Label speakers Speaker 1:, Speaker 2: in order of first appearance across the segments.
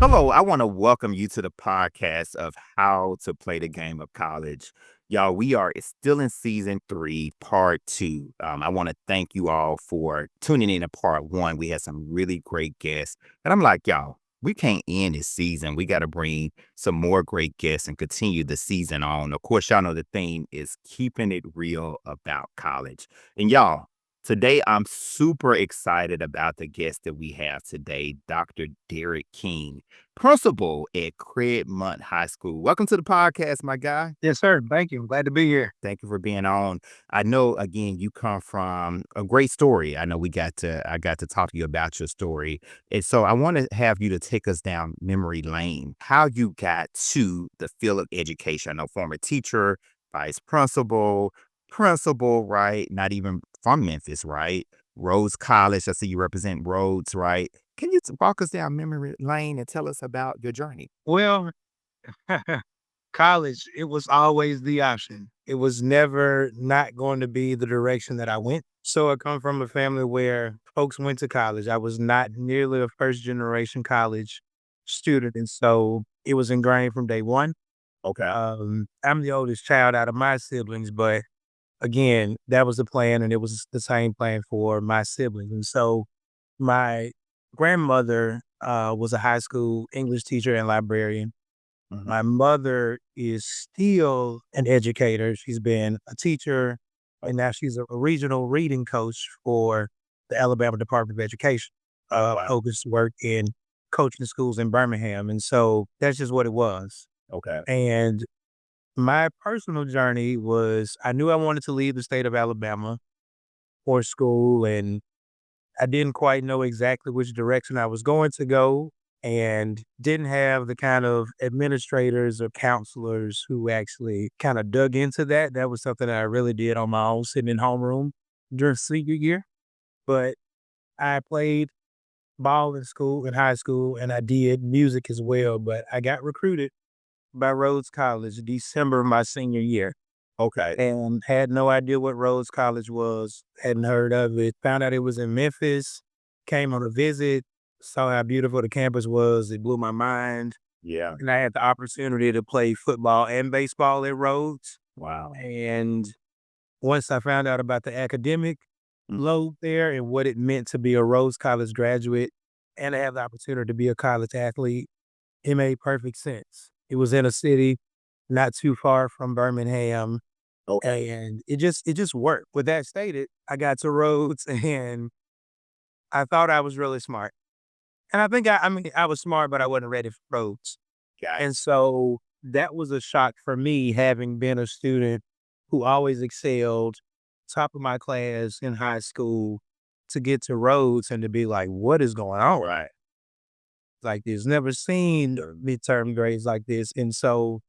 Speaker 1: Hello, I want to welcome you to the podcast of How to Play the Game of College. Y'all, we are still in season 3, part 2. I want to thank you all for tuning in to part 1. We had some really great guests. And I'm like, y'all, we can't end this season. We got to bring some more great guests and continue the season on. Of course, y'all know the theme is keeping it real about college. And y'all, today, I'm super excited about the guest that we have today, Dr. Derek King, principal at Craigmont High School. Welcome to the podcast, my guy.
Speaker 2: Yes, sir. Thank you. I'm glad to be here.
Speaker 1: Thank you for being on. I know, again, you come from a great story. I know I got to talk to you about your story. And so I want to have you to take us down memory lane, how you got to the field of education. I know former teacher, vice principal, right? Not even from Memphis, right? Rhodes College. I see you represent Rhodes, right? Can you walk us down memory lane and tell us about your journey?
Speaker 2: Well, college, it was always the option. It was never not going to be the direction that I went. So I come from a family where folks went to college. I was not nearly a first generation college student. And so it was ingrained from day one.
Speaker 1: Okay.
Speaker 2: I'm the oldest child out of my siblings, but again, that was the plan. And it was the same plan for my siblings. And so my grandmother was a high school English teacher and librarian.
Speaker 1: Mhm.
Speaker 2: My mother is still an educator. She's been a teacher, and now she's a regional reading coach for the Alabama Department of Education.
Speaker 1: Oh, wow.
Speaker 2: Focused work in coaching schools in Birmingham, and so that's just what it was.
Speaker 1: Okay.
Speaker 2: And my personal journey was I knew I wanted to leave the state of Alabama for school, and I didn't quite know exactly which direction I was going to go and didn't have the kind of administrators or counselors who actually kind of dug into that. That was something that I really did on my own, sitting in homeroom during senior year. But I played ball in school, in high school, and I did music as well. But I got recruited by Rhodes College December of my senior year
Speaker 1: Okay.
Speaker 2: and had no idea what Rhodes College was, hadn't heard of it, found out it was in Memphis, came on a visit, saw how beautiful the campus was. It blew my mind.
Speaker 1: Yeah.
Speaker 2: And I had the opportunity to play football and baseball at Rhodes.
Speaker 1: Wow.
Speaker 2: And once I found out about the academic
Speaker 1: Mm.
Speaker 2: load there and what it meant to be a Rhodes College graduate and to have the opportunity to be a college athlete, it made perfect sense. It was in a city not too far from Birmingham,
Speaker 1: Okay.
Speaker 2: and it just worked. With that stated, I got to Rhodes and I thought I was really smart. And I think I mean, I was smart, but I wasn't ready for Rhodes.
Speaker 1: Got
Speaker 2: And so that was a shock for me, having been a student who always excelled, top of my class in high school, to get to Rhodes and to be like, what is going on
Speaker 1: right.
Speaker 2: like this? Never seen midterm grades like this. And so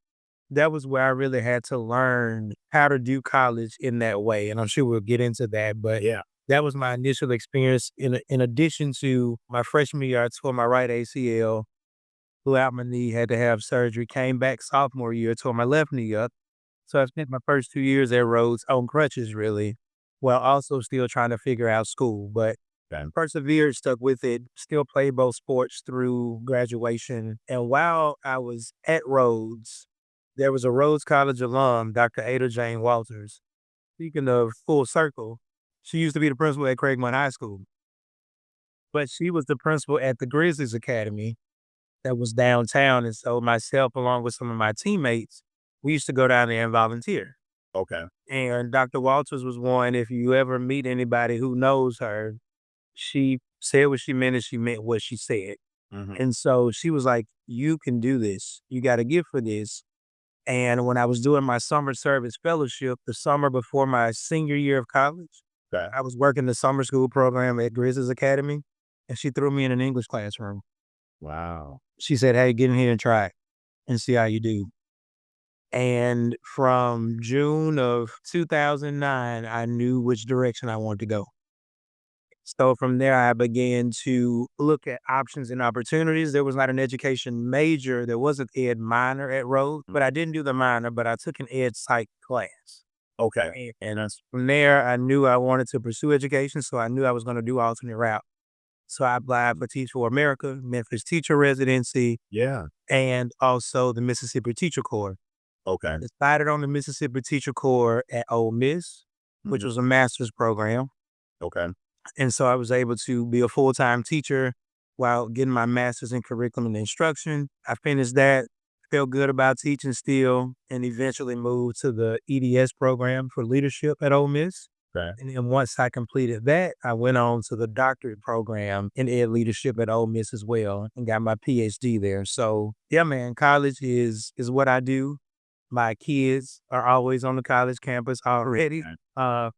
Speaker 2: that was where I really had to learn how to do college in that way, and I'm sure we'll get into that, but
Speaker 1: Yeah.
Speaker 2: that was my initial experience in addition to my freshman year, I tore my right ACL, blew out my knee, had to have surgery, came back sophomore year, tore my left knee up. So I spent my first 2 years at Rhodes on crutches really, while also still trying to figure out school, but
Speaker 1: Okay.
Speaker 2: persevered, stuck with it, still played both sports through graduation. And while I was at Rhodes, there was a Rhodes College alum, Dr. Ada Jane Walters. Speaking of full circle, she used to be the principal at Craigmont High School, but she was the principal at the Grizzlies Academy that was downtown. And so myself, along with some of my teammates, we used to go down there and volunteer.
Speaker 1: Okay.
Speaker 2: And Dr. Walters was one, if you ever meet anybody who knows her, she said what she meant and she meant what she said.
Speaker 1: Mhm.
Speaker 2: And so she was like, you can do this. You got a gift for this. And when I was doing my summer service fellowship, the summer before my senior year of college,
Speaker 1: Okay.
Speaker 2: I was working the summer school program at Grizzlies Academy, and she threw me in an English classroom.
Speaker 1: Wow.
Speaker 2: She said, hey, get in here and try it and see how you do. And from June of 2009, I knew which direction I wanted to go. So from there, I began to look at options and opportunities. There was not an education major. There was an ed minor at Rhodes,
Speaker 1: Mm.
Speaker 2: but I didn't do the minor, but I took an ed psych class.
Speaker 1: Okay.
Speaker 2: And from there, I knew I wanted to pursue education. So I knew I was going to do alternate route. So I applied for Teach for America, Memphis teacher residency,
Speaker 1: Yeah.
Speaker 2: and also the Mississippi Teacher Corps.
Speaker 1: Okay.
Speaker 2: Decided on the Mississippi Teacher Corps at Ole Miss, which
Speaker 1: Mhm.
Speaker 2: was a master's program.
Speaker 1: Okay.
Speaker 2: And so I was able to be a full-time teacher while getting my master's in curriculum and instruction. I finished that, felt good about teaching still, and eventually moved to the EDS program for leadership at Ole Miss.
Speaker 1: Okay.
Speaker 2: And then once I completed that, I went on to the doctorate program in ed leadership at Ole Miss as well and got my PhD there. So yeah, man, college is what I do. My kids are always on the college campus already.
Speaker 1: Okay.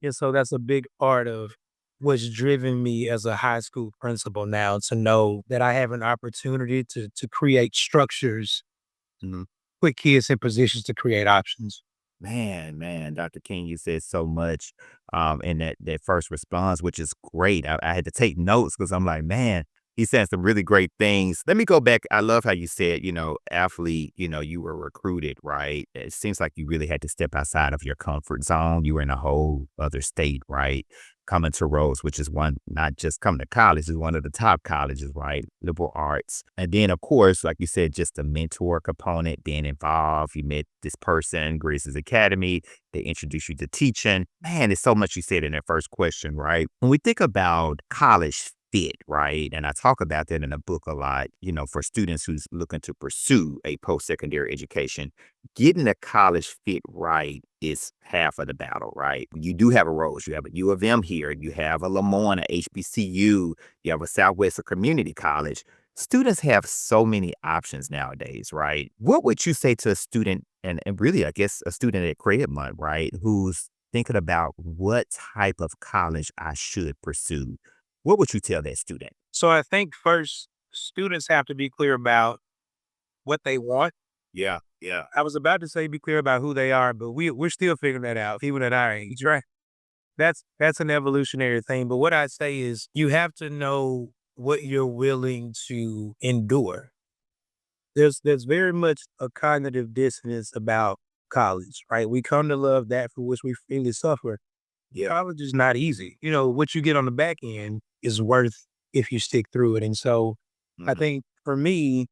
Speaker 2: And so that's a big part of what's driven me as a high school principal now to know that I have an opportunity to create structures,
Speaker 1: Mhm.
Speaker 2: put kids in positions to create options.
Speaker 1: Man, Dr. King, you said so much in that first response, which is great. I had to take notes because I'm like, man, he said some really great things. Let me go back. I love how you said, athlete, you were recruited, right? It seems like you really had to step outside of your comfort zone. You were in a whole other state, right? Coming to Rhodes, which is one, not just coming to college, is one of the top colleges, right? Liberal arts. And then, of course, like you said, just the mentor component, being involved. You met this person, Grace's Academy. They introduced you to teaching. Man, there's so much you said in that first question, right? When we think about college fit, right? And I talk about that in the book a lot, for students who's looking to pursue a post-secondary education, getting a college fit right is half of the battle, right? You do have a Rhodes, you have a U of M here, you have a Lamont, a HBCU, you have a Southwestern Community College. Students have so many options nowadays, right? What would you say to a student, and really, I guess, a student at Craigmont, right, who's thinking about what type of college I should pursue? What would you tell that student?
Speaker 2: So I think first, students have to be clear about what they want.
Speaker 1: Yeah, yeah.
Speaker 2: I was about to say be clear about who they are, but we're still figuring that out, even at our age, right? That's an evolutionary thing. But what I say is you have to know what you're willing to endure. There's very much a cognitive dissonance about college, right? We come to love that for which we freely suffer.
Speaker 1: Yeah.
Speaker 2: College is not easy. What you get on the back end is worth if you stick through it. And so I
Speaker 1: Mhm.
Speaker 2: think for me,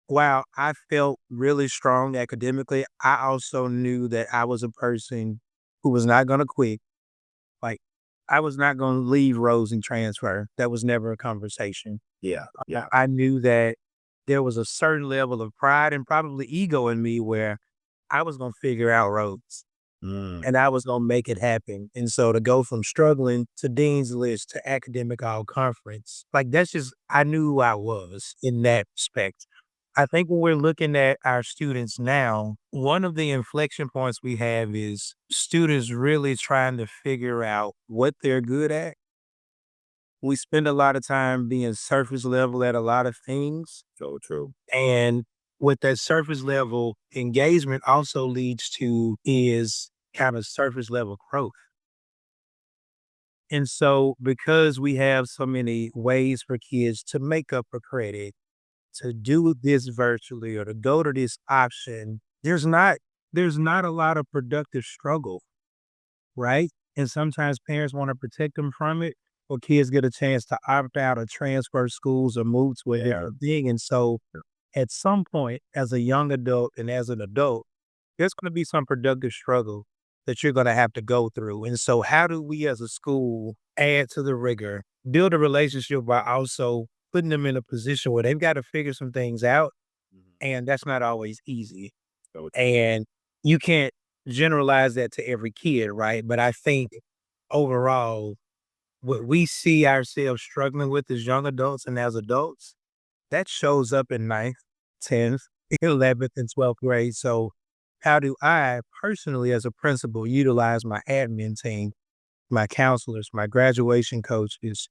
Speaker 2: while I felt really strong academically, I also knew that I was a person who was not going to quit. Like, I was not going to leave Rose and transfer. That was never a conversation.
Speaker 1: Yeah, yeah.
Speaker 2: I knew that there was a certain level of pride and probably ego in me where I was going to figure out Rhodes
Speaker 1: Mm,
Speaker 2: and I was going to make it happen. And so to go from struggling to Dean's List to academic all conference, like that's just, I knew who I was in that respect. I think when we're looking at our students now, one of the inflection points we have is students really trying to figure out what they're good at. We spend a lot of time being surface level at a lot of things.
Speaker 1: so true.
Speaker 2: And what that surface level engagement also leads to is kind of surface level growth. And so, because we have so many ways for kids to make up for credit, to do this virtually or to go to this option, there's not a lot of productive struggle, right? And sometimes parents want to protect them from it, or kids get a chance to opt out or transfer schools or move to a
Speaker 1: Yeah.
Speaker 2: different thing. And so, at some point, as a young adult and as an adult, there's going to be some productive struggle that you're going to have to go through. And so, how do we as a school add to the rigor, build a relationship by also putting them in a position where they've got to figure some things out?
Speaker 1: Mhm.
Speaker 2: And that's not always easy.
Speaker 1: So
Speaker 2: And you can't generalize that to every kid, right? But I think overall, what we see ourselves struggling with as young adults and as adults, that shows up in ninth, 10th, 11th, and 12th grade. So, how do I personally, as a principal, utilize my admin team, my counselors, my graduation coaches,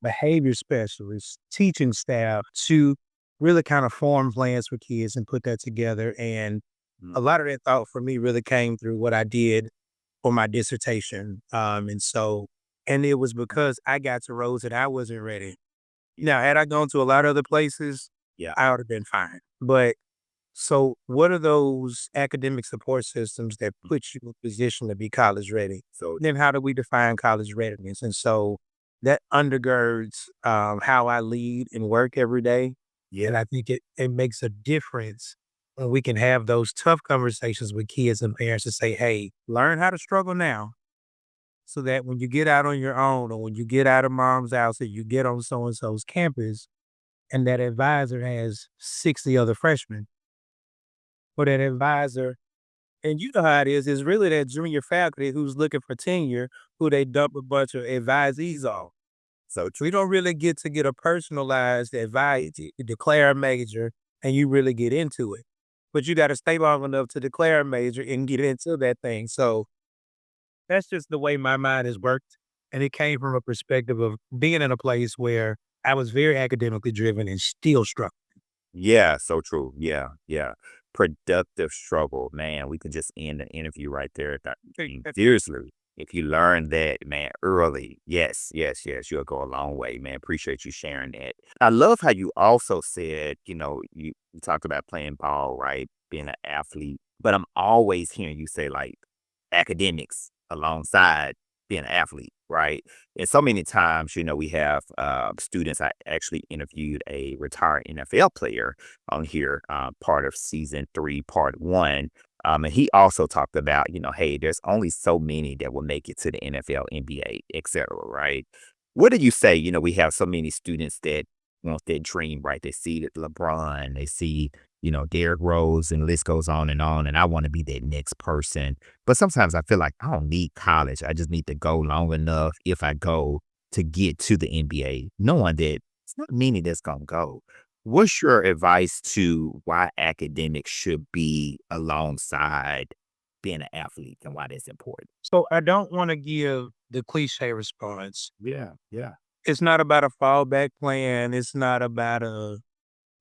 Speaker 2: behavior specialists, teaching staff to really kind of form plans for kids and put that together? And
Speaker 1: mm,
Speaker 2: a lot of that thought for me really came through what I did for my dissertation. And it was because I got to Rhodes and I wasn't ready. Now, had I gone to a lot of other places,
Speaker 1: yeah.
Speaker 2: I would have been fine. But so what are those academic support systems that
Speaker 1: Mm.
Speaker 2: put you in a position to be college ready?
Speaker 1: So
Speaker 2: Then how do we define college readiness? And so that undergirds how I lead and work every day. And
Speaker 1: Yeah.
Speaker 2: I think it makes a difference when we can have those tough conversations with kids and parents to say, hey, learn how to struggle now so that when you get out on your own or when you get out of mom's house or you get on so and so's campus and that advisor has 60 other freshmen or that advisor, and you know how it is really that junior faculty who's looking for tenure, who they dump a bunch of advisees on.
Speaker 1: So true.
Speaker 2: We don't really get to get a personalized advice, you declare a major, and you really get into it. But you got to stay long enough to declare a major and get into that thing. So that's just the way my mind has worked. And it came from a perspective of being in a place where I was very academically driven and still struck.
Speaker 1: Yeah, so true. Yeah, yeah. Productive struggle, man. We could just end the interview right there. Seriously, if you learn that, man, early, yes, yes, yes, you'll go a long way, man. Appreciate you sharing that. I love how you also said, you talked about playing ball, right? Being an athlete, but I'm always hearing you say like academics alongside being an athlete, right? And so many times, we have students. I actually interviewed a retired NFL player on here, part of season 3, part 1. And he also talked about, hey, there's only so many that will make it to the NFL, NBA, et cetera, right? What do you say? We have so many students that want that dream, right? They see that LeBron, they see, Derrick Rose, and the list goes on. And I want to be that next person. But sometimes I feel like I don't need college. I just need to go long enough if I go to get to the NBA, knowing that it's not many that's gonna go. What's your advice to why academics should be alongside being an athlete and why that's important?
Speaker 2: So I don't want to give the cliche response.
Speaker 1: Yeah, yeah,
Speaker 2: It's not about a fallback plan. It's not about a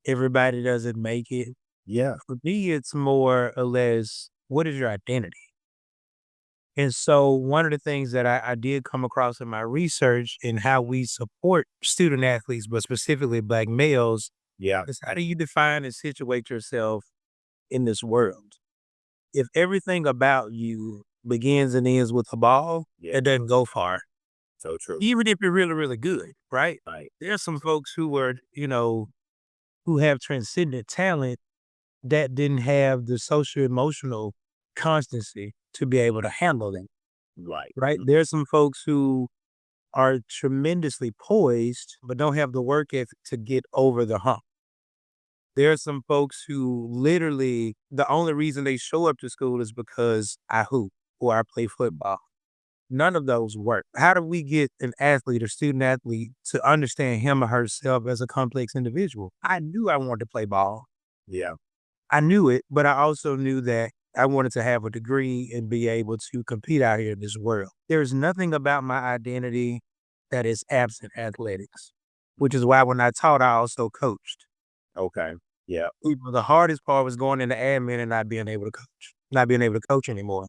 Speaker 2: everybody doesn't make it.
Speaker 1: yeah,
Speaker 2: For me, it's more or less what is your identity? And so one of the things that I did come across in my research in how we support student athletes, but specifically black males,
Speaker 1: yeah,
Speaker 2: is how do you define and situate yourself in this world? If everything about you begins and ends with a ball,
Speaker 1: yeah.
Speaker 2: it doesn't go far.
Speaker 1: So true.
Speaker 2: Even if you're really, really good, right?
Speaker 1: Right.
Speaker 2: There's some folks who were, who have transcendent talent that didn't have the social emotional constancy to be able to handle them,
Speaker 1: Right.
Speaker 2: right? There's some folks who are tremendously poised, but don't have the work ethic to get over the hump. There are some folks who literally the only reason they show up to school is because I hoop or I play football. None of those work. How do we get an athlete or student athlete to understand him or herself as a complex individual? I knew I wanted to play ball.
Speaker 1: Yeah.
Speaker 2: I knew it, but I also knew that I wanted to have a degree and be able to compete out here in this world. There's nothing about my identity that is absent athletics, which is why when I taught, I also coached.
Speaker 1: Okay. Yeah.
Speaker 2: The hardest part was going into admin and not being able to coach, not being able to coach anymore.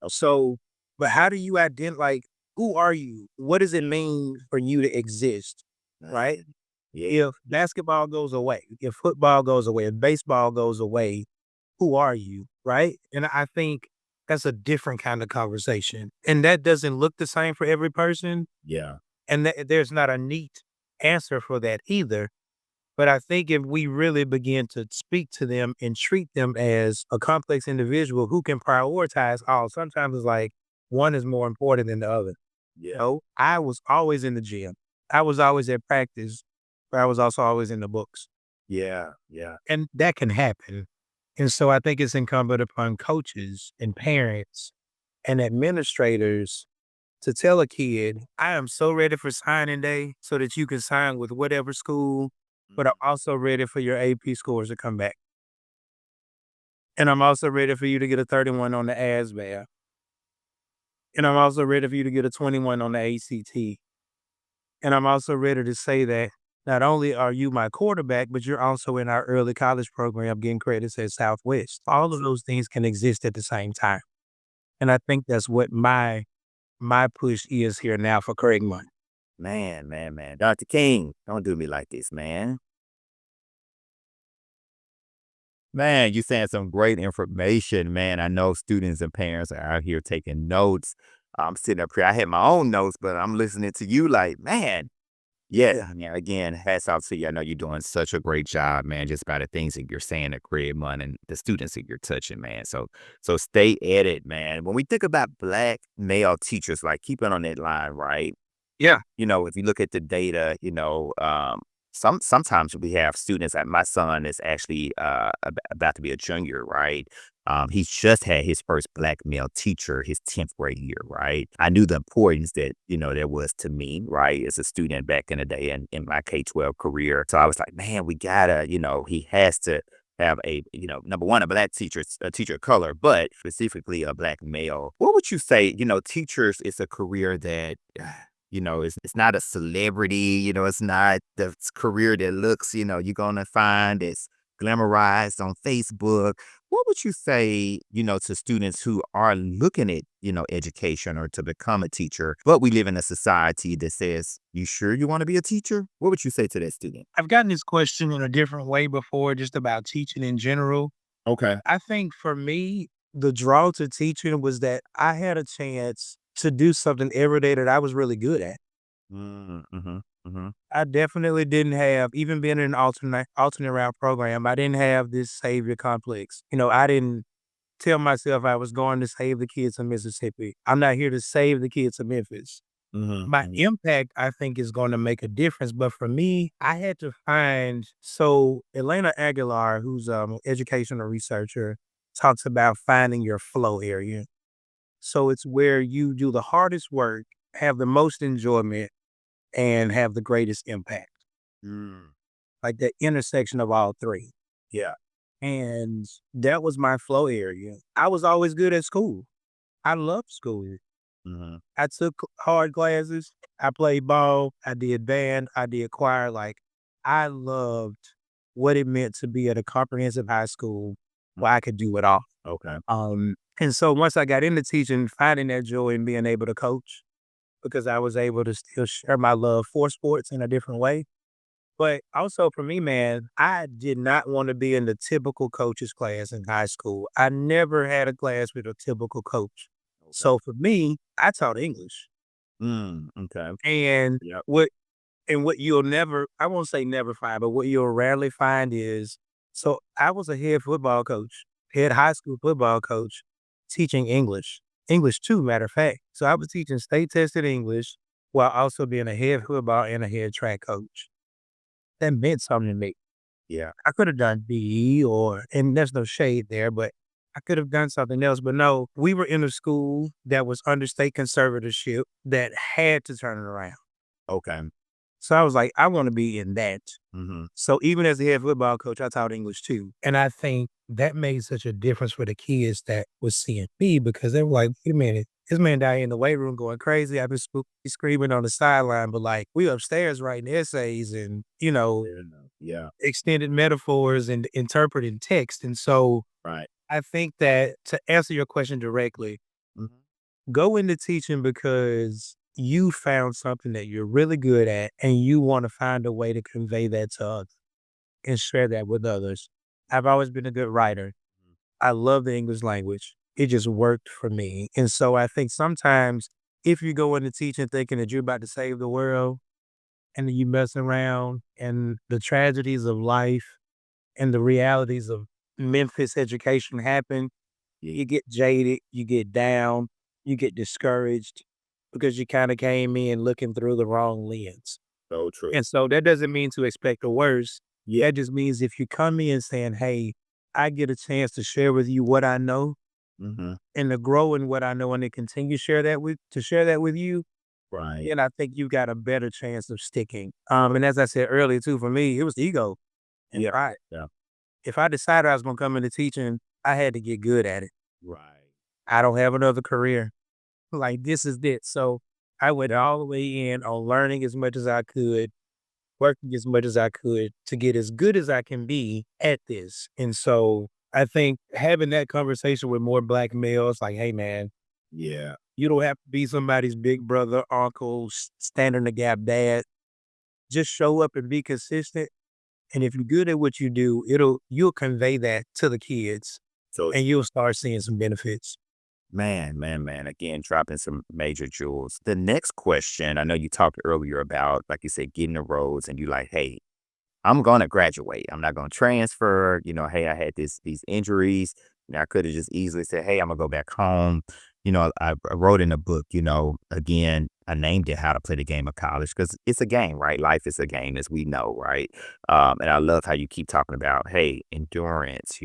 Speaker 2: So, but how do you like, who are you? What does it mean for you to exist? Right?
Speaker 1: Yeah.
Speaker 2: If basketball goes away, if football goes away, if baseball goes away, who are you? Right? And I think that's a different kind of conversation. And that doesn't look the same for every person.
Speaker 1: Yeah.
Speaker 2: And there's not a neat answer for that either. But I think if we really begin to speak to them and treat them as a complex individual who can prioritize all, sometimes it's like one is more important than the other.
Speaker 1: Yeah.
Speaker 2: No, I was always in the gym. I was always at practice, but I was also always in the books.
Speaker 1: Yeah. Yeah.
Speaker 2: And that can happen. And so I think it's incumbent upon coaches and parents and administrators to tell a kid, I am so ready for signing day so that you can sign with whatever school, but I'm also ready for your AP scores to come back. And I'm also ready for you to get a 31 on the ASVAB. And I'm also ready for you to get a 21 on the ACT. And I'm also ready to say that not only are you my quarterback, but you're also in our early college program getting credits at Southwest. All of those things can exist at the same time. And I think that's what my push is here now for Craigmont.
Speaker 1: Man, man, man. Dr. King, don't do me like this, man. Man, you saying some great information, man. I know students and parents are out here taking notes. I'm sitting up here. I had my own notes, but I'm listening to you like, man, yeah, man. Again, hats off to you. I know you're doing such a great job, man. Just by the things that you're saying at Craigmont and the students that you're touching, man. So stay at it, man. When we think about black male teachers, like keeping on that line, right?
Speaker 2: Yeah.
Speaker 1: If you look at the data, sometimes we have students. Like my son is actually about to be a junior, right? He's just had his first black male teacher his 10th grade year, right? I knew the importance that there was to me, right, as a student back in the day in my K-12 career. So I was like, man, we gotta, he has to have number one, a black teacher, a teacher of color, but specifically a black male. What would you say? Teachers is a career that it's not a celebrity, it's not the career that looks, you're going to find it's glamorized on Facebook. What would you say, to students who are looking at, education or to become a teacher, but we live in a society that says, you sure you want to be a teacher? What would you say to that student?
Speaker 2: I've gotten this question in a different way before, just about teaching in general.
Speaker 1: Okay.
Speaker 2: I think for me, the draw to teaching was that I had a chance to do something every day that I was really good at.
Speaker 1: Mm-hmm. Mm-hmm.
Speaker 2: I definitely didn't have, even being in an alternate route program, I didn't have this savior complex. I didn't tell myself I was going to save the kids of Mississippi. I'm not here to save the kids of Memphis. My
Speaker 1: Mm-hmm.
Speaker 2: impact, I think, is going to make a difference. But for me, I had to find, so Elena Aguilar, who's an educational researcher, talks about finding your flow area. So it's where you do the hardest work, have the most enjoyment, and have the greatest impact,
Speaker 1: Mm.
Speaker 2: like the intersection of all three.
Speaker 1: Yeah.
Speaker 2: And that was my flow area. I was always good at school. I loved school.
Speaker 1: Mm-hmm.
Speaker 2: I took hard classes. I played ball. I did band. I did choir. Like, I loved what it meant to be at a comprehensive high school where I could do it all.
Speaker 1: Okay.
Speaker 2: And so once I got into teaching, finding that joy in being able to coach, because I was able to still share my love for sports in a different way. But also for me, man, I did not want to be in the typical coach's class in high school. I never had a class with a typical coach.
Speaker 1: Okay.
Speaker 2: So for me, I taught English.
Speaker 1: Okay.
Speaker 2: And
Speaker 1: Yep.
Speaker 2: what you'll never, I won't say never find, but what you'll rarely find is, so I was a head football coach, head high school football coach, teaching English, English too, matter of fact. So I was teaching state tested English while also being a head football and a head track coach. That meant something to me.
Speaker 1: Yeah.
Speaker 2: I could have done BE and there's no shade there, but I could have done something else. But no, we were in a school that was under state conservatorship that had to turn it around.
Speaker 1: Okay.
Speaker 2: So I was like, I want to be in that.
Speaker 1: Mm-hmm.
Speaker 2: So even as a head football coach, I taught English too. And I think that made such a difference for the kids that was seeing me, because they were like, wait a minute, this man down here in the weight room going crazy. I've been screaming on the sideline, but like we upstairs writing essays and,
Speaker 1: Fair enough. Yeah.
Speaker 2: extended metaphors and interpreting text. And so
Speaker 1: Right.
Speaker 2: I think that, to answer your question directly,
Speaker 1: Mhm.
Speaker 2: go into teaching because you found something that you're really good at and you want to find a way to convey that to others and share that with others. I've always been a good writer. I love the English language. It just worked for me. And so I think sometimes if you go into teaching thinking that you're about to save the world and then you mess around and the tragedies of life and the realities of Memphis education happen,
Speaker 1: Yeah.
Speaker 2: you get jaded, you get down, you get discouraged because you kind of came in looking through the wrong lens.
Speaker 1: So true.
Speaker 2: And so that doesn't mean to expect the worst. Yeah, that just means if you come in saying, hey, I get a chance to share with you what I know
Speaker 1: Mhm.
Speaker 2: and to grow in what I know and to continue share that with you,
Speaker 1: Right.
Speaker 2: then I think you got a better chance of sticking. And as I said earlier too, for me, it was ego and
Speaker 1: Yeah.
Speaker 2: pride.
Speaker 1: Yeah.
Speaker 2: If I decided I was gonna come into teaching, I had to get good at it.
Speaker 1: Right.
Speaker 2: I don't have another career. Like, this is it. So I went all the way in on learning as much as I could, working as much as I could to get as good as I can be at this. And so I think having that conversation with more black males, like, hey man,
Speaker 1: Yeah.
Speaker 2: you don't have to be somebody's big brother, uncle, stand in the gap dad. Just show up and be consistent. And if you're good at what you do, you'll convey that to the kids
Speaker 1: So
Speaker 2: and you'll start seeing some benefits.
Speaker 1: Man. Again, dropping some major jewels. The next question, I know you talked earlier about, like you said, getting the roads and you like, hey, I'm gonna graduate. I'm not gonna transfer. Hey, I had these injuries. I could have just easily said, hey, I'm gonna go back home. I wrote in a book, again, I named it How to Play the Game of College because it's a game, right? Life is a game, as we know, right? And I love how you keep talking about, hey, endurance,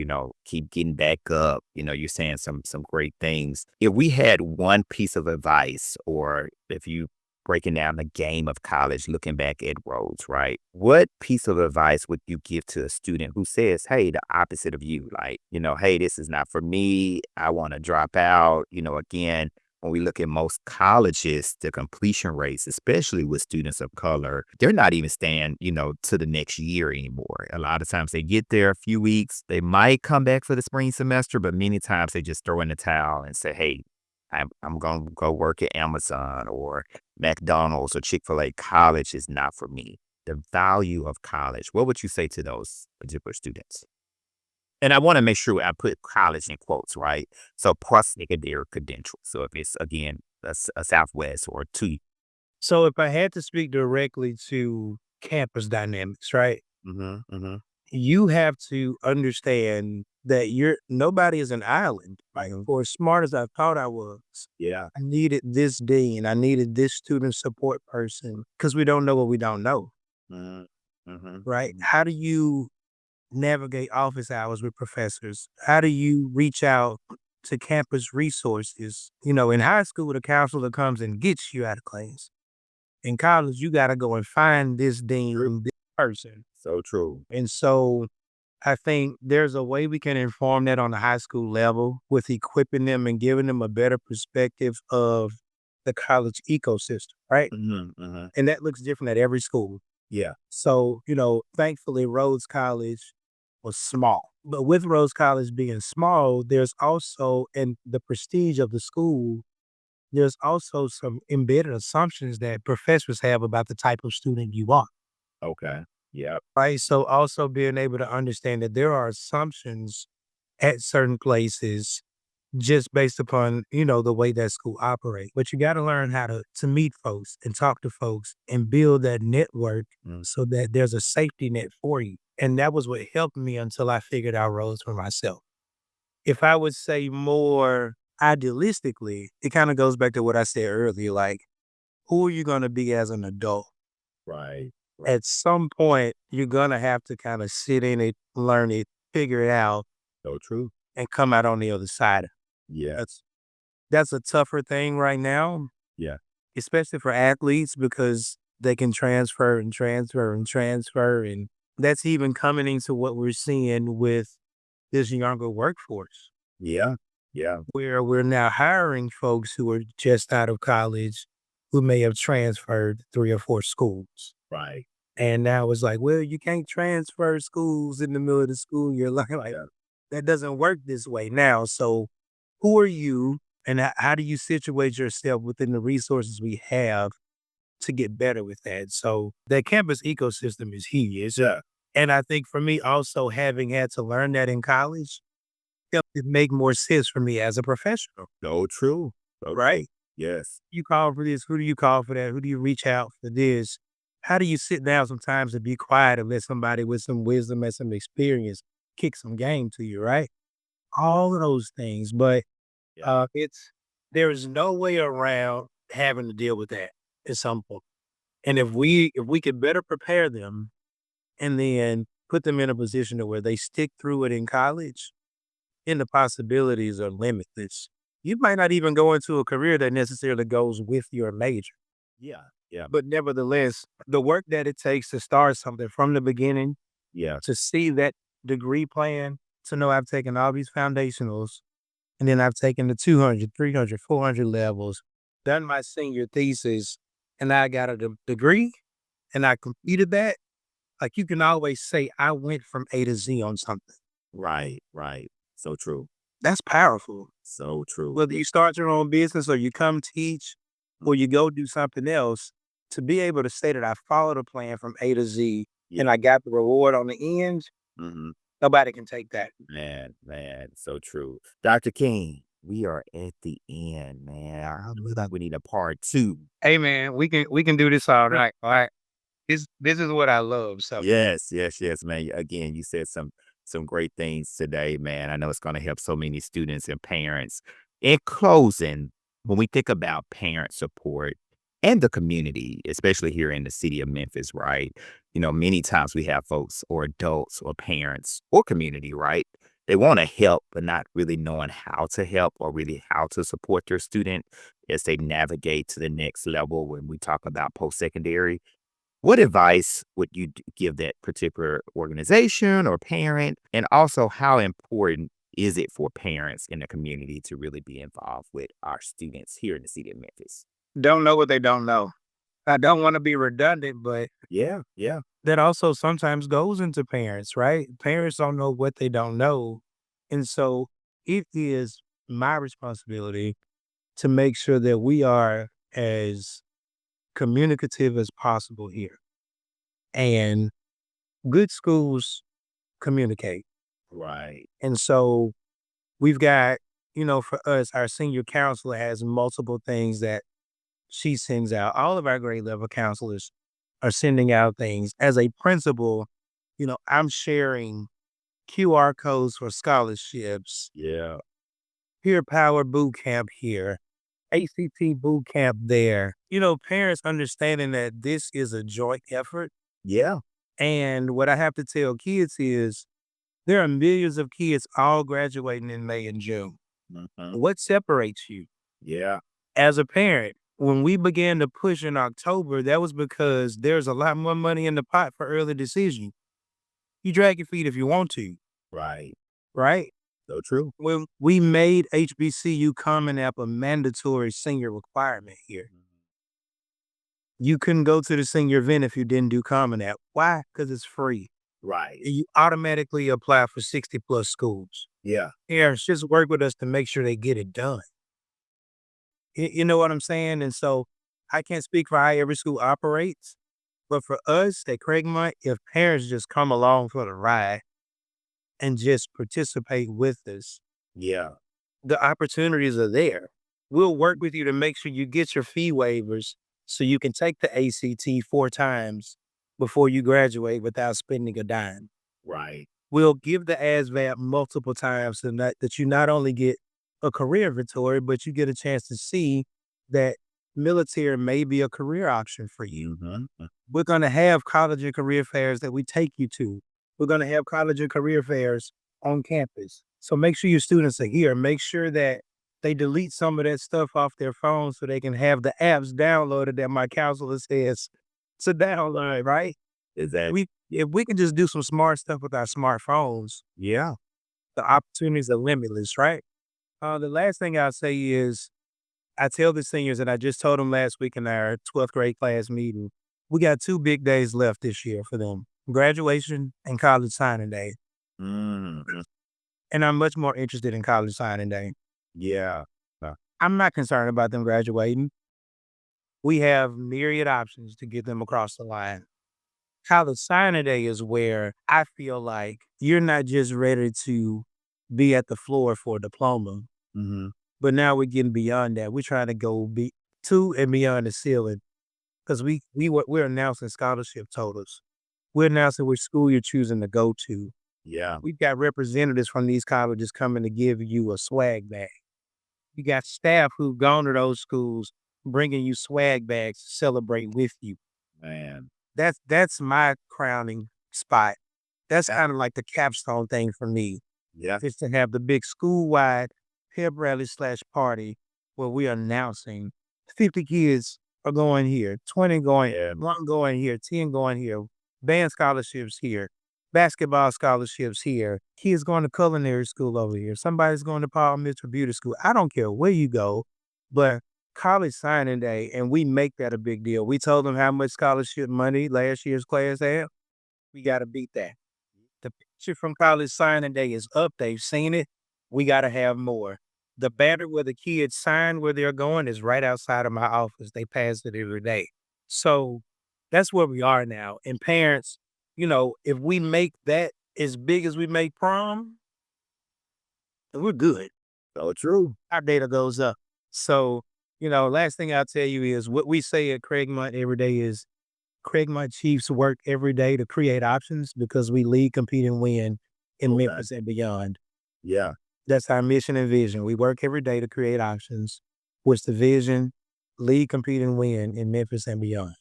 Speaker 1: keep getting back up. You're saying some great things. If we had one piece of advice, or if you breaking down the game of college, looking back at Rhodes, right? What piece of advice would you give to a student who says, hey, the opposite of you, like, hey, this is not for me. I want to drop out. Again, when we look at most colleges, the completion rates, especially with students of color, they're not even staying, to the next year anymore. A lot of times they get there a few weeks, they might come back for the spring semester, but many times they just throw in the towel and say, hey, I'm going to go work at Amazon or McDonald's or Chick-fil-A. College is not for me. The value of college. What would you say to those particular students? And I want to make sure I put college in quotes, right? So plus secondary credentials. So if it's again a Southwest or two.
Speaker 2: So if I had to speak directly to campus dynamics, right?
Speaker 1: Mm-hmm.
Speaker 2: You have to understand that nobody is an island. Like, for as smart as I thought I was,
Speaker 1: Yeah.
Speaker 2: I needed this dean, I needed this student support person because we don't know what we don't know,
Speaker 1: Mm-hmm.
Speaker 2: right?
Speaker 1: Mm-hmm.
Speaker 2: How do you navigate office hours with professors? How do you reach out to campus resources? In high school, the counselor comes and gets you out of class. In college, you got to go and find this dean, this person.
Speaker 1: So true.
Speaker 2: And so I think there's a way we can inform that on the high school level with equipping them and giving them a better perspective of the college ecosystem, right?
Speaker 1: Mm-hmm.
Speaker 2: And that looks different at every school.
Speaker 1: Yeah.
Speaker 2: So, thankfully, Rhodes College was small. But with Rhodes College being small, there's also, in the prestige of the school, there's also some embedded assumptions that professors have about the type of student you are.
Speaker 1: Okay. Yeah.
Speaker 2: Right. So also being able to understand that there are assumptions at certain places just based upon, the way that school operates. But you got to learn how to meet folks and talk to folks and build that network so that there's a safety net for you. And that was what helped me until I figured out roles for myself. If I would say more idealistically, it kind of goes back to what I said earlier. Like, who are you going to be as an adult?
Speaker 1: Right. Right.
Speaker 2: At some point, you're going to have to kind of sit in it, learn it, figure it out,
Speaker 1: So true.
Speaker 2: and come out on the other side.
Speaker 1: Yeah.
Speaker 2: That's a tougher thing right now,
Speaker 1: Yeah.
Speaker 2: especially for athletes because they can transfer and transfer and transfer. And that's even coming into what we're seeing with this younger workforce,
Speaker 1: Yeah. Yeah.
Speaker 2: where we're now hiring folks who are just out of college who may have transferred 3 or 4 schools.
Speaker 1: Right.
Speaker 2: And now it's like, well, you can't transfer schools in the middle of the school year. Like
Speaker 1: Yeah.
Speaker 2: that doesn't work this way now. So who are you and how do you situate yourself within the resources we have to get better with that? So that campus ecosystem is huge.
Speaker 1: Yeah.
Speaker 2: And I think for me also having had to learn that in college, helped it make more sense for me as a professional,
Speaker 1: So true. So true.
Speaker 2: right?
Speaker 1: Yes.
Speaker 2: You call for this, who do you call for that? Who do you reach out for this? How do you sit down sometimes and be quiet and let somebody with some wisdom and some experience kick some game to you, right? All of those things. But
Speaker 1: Yeah.
Speaker 2: there is no way around having to deal with that at some point. And if we could better prepare them and then put them in a position to where they stick through it in college, and the possibilities are limitless. You might not even go into a career that necessarily goes with your major.
Speaker 1: Yeah. Yeah.
Speaker 2: But nevertheless, the work that it takes to start something from the beginning,
Speaker 1: Yeah.
Speaker 2: to see that degree plan, to know I've taken all these foundationals, and then I've taken the 200, 300, 400 levels, done my senior thesis, and I got a degree and I completed that. Like, you can always say, I went from A to Z on something.
Speaker 1: Right. Right. So true.
Speaker 2: That's powerful.
Speaker 1: So true.
Speaker 2: Whether you start your own business or you come teach or you go do something else, to be able to say that I followed a plan from A to Z
Speaker 1: Yeah.
Speaker 2: and I got the reward on the end,
Speaker 1: Hmm.
Speaker 2: nobody can take that.
Speaker 1: Man. So true. Dr. King, we are at the end, man. We need a part two.
Speaker 2: Hey man, we can do this all night. All right. This is what I love. So
Speaker 1: Yes, yes, yes, man. Again, you said some great things today, man. I know it's going to help so many students and parents. In closing, when we think about parent support and the community, especially here in the city of Memphis, right? You know, many times we have folks or adults or parents or community, right? They want to help, but not really knowing how to help or really how to support their student as they navigate to the next level when we talk about post secondary. What advice would you give that particular organization or parent? And also, how important is it for parents in the community to really be involved with our students here in the city of Memphis?
Speaker 2: don't know what they don't know. I don't want to be redundant, but
Speaker 1: Yeah, yeah,
Speaker 2: that also sometimes goes into parents, right? Parents don't know what they don't know. And so it is my responsibility to make sure that we are as communicative as possible here. And good schools communicate.
Speaker 1: right.
Speaker 2: And so we've got, for us, our senior counselor has multiple things that she sends out. All of our grade level counselors are sending out things. As a principal, I'm sharing QR codes for scholarships,
Speaker 1: Yeah,
Speaker 2: peer power boot camp here, ACT boot camp there. Parents understanding that this is a joint effort.
Speaker 1: yeah,
Speaker 2: And what I have to tell kids is there are millions of kids all graduating in May and June.
Speaker 1: mhm,
Speaker 2: What separates you?
Speaker 1: yeah,
Speaker 2: As a parent, when we began to push in October, that was because there's a lot more money in the pot for early decision. You drag your feet if you want to,
Speaker 1: right.
Speaker 2: right?
Speaker 1: So true.
Speaker 2: When we made HBCU Common App a mandatory senior requirement here, you couldn't go to the senior event if you didn't do Common App. Why? Because it's free.
Speaker 1: Right.
Speaker 2: And you automatically apply for 60 plus schools.
Speaker 1: Yeah,
Speaker 2: Parents just work with us to make sure they get it done. You know what I'm saying? And so I can't speak for how every school operates, but for us at Craigmont, if parents just come along for the ride and just participate with us,
Speaker 1: yeah,
Speaker 2: the opportunities are there. We'll work with you to make sure you get your fee waivers so you can take the ACT 4 times before you graduate without spending a dime.
Speaker 1: right.
Speaker 2: We'll give the ASVAB multiple times so that you not only get a career inventory, but you get a chance to see that military may be a career option for you.
Speaker 1: Mhm.
Speaker 2: We're going to have college and career fairs that we take you to. We're going to have college and career fairs on campus. So make sure your students are here. Make sure that they delete some of that stuff off their phones so they can have the apps downloaded that my counselor says to download, right?
Speaker 1: Is that
Speaker 2: If we can just do some smart stuff with our smartphones,
Speaker 1: yeah.
Speaker 2: the opportunities are limitless, right? The last thing I'll say is I tell the seniors, and I just told them last week in our 12th grade class meeting, we got 2 big days left this year for them, graduation and college signing day.
Speaker 1: Mhm.
Speaker 2: And I'm much more interested in college signing day.
Speaker 1: Yeah.
Speaker 2: I'm not concerned about them graduating. We have myriad options to get them across the line. College signing day is where I feel like you're not just ready to be at the floor for a diploma,
Speaker 1: Mhm.
Speaker 2: but now we're getting beyond that. We're trying to go be to and beyond the ceiling because we're announcing scholarship totals. We're announcing which school you're choosing to go to.
Speaker 1: Yeah,
Speaker 2: We've got representatives from these colleges coming to give you a swag bag. You got staff who've gone to those schools bringing you swag bags to celebrate with you.
Speaker 1: man.
Speaker 2: That's my crowning spot. That's
Speaker 1: That
Speaker 2: kind of like the capstone thing for me,
Speaker 1: yeah,
Speaker 2: is to have the big school-wide pep rally/party where we're announcing 50 kids are going here, 20 going,
Speaker 1: yeah,
Speaker 2: 1 going here, 10 going here, band scholarships here, basketball scholarships here, kids going to culinary school over here, somebody's going to Paul Mitchell Beauty School. I don't care where you go, but college signing day, and we make that a big deal. We told them how much scholarship money last year's class had. We got to beat that. The picture from college signing day is up. They've seen it. We got to have more. The banner where the kids sign where they're going is right outside of my office. They pass it every day. So that's where we are now. And parents, if we make that as big as we make prom, then we're good.
Speaker 1: So true.
Speaker 2: our data goes up. So, last thing I'll tell you is what we say at Craigmont every day is Craigmont Chiefs work every day to create options because we lead, compete, and win in
Speaker 1: Okay.
Speaker 2: Memphis and beyond.
Speaker 1: Yeah.
Speaker 2: That's our mission and vision. We work every day to create options. What's the vision? Lead, compete, and win in Memphis and beyond.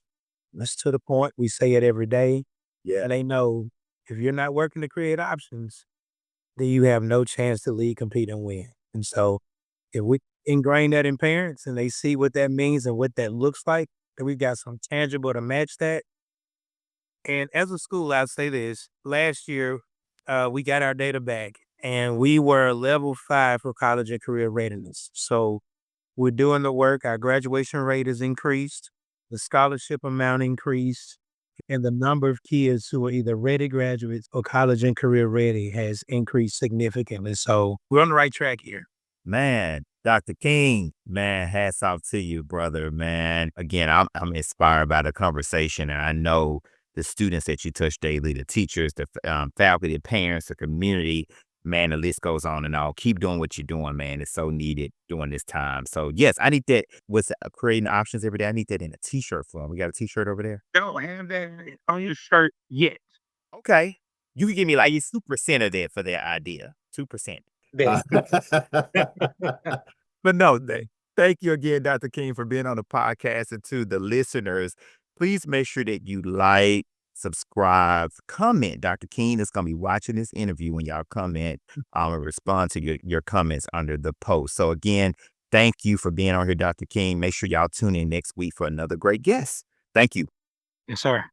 Speaker 2: That's to the point. We say it every day,
Speaker 1: Yeah.
Speaker 2: and they know if you're not working to create options, then you have no chance to lead, compete, and win. And so if we ingrain that in parents and they see what that means and what that looks like, and we've got some tangible to match that. And as a school, I'll say this: last year, we got our data back, and we were level 5 for college and career readiness. So we're doing the work. Our graduation rate has increased, the scholarship amount increased, and the number of kids who are either ready graduates or college and career ready has increased significantly. So we're on the right track here.
Speaker 1: Man, Dr. King, man, hats off to you, brother, man. Again, I'm inspired by the conversation, and I know the students that you touch daily, the teachers, the faculty, the parents, the community, man, the list goes on and on. Keep doing what you're doing, man. It's so needed during this time. So, yes, I need that. What's creating options every day? I need that in a t-shirt form. We got a t-shirt over there.
Speaker 2: Don't have that on your shirt yet.
Speaker 1: Okay. You can give me like 2% of that for that idea. 2%.
Speaker 2: There.
Speaker 1: But no, thank you again, Dr. King, for being on the podcast. And to the listeners, please make sure that you like, subscribe, comment. Dr. King is going to be watching this interview when y'all comment and respond to your comments under the post. So again, thank you for being on here, Dr. King. Make sure y'all tune in next week for another great guest. Thank you.
Speaker 2: Yes, sir.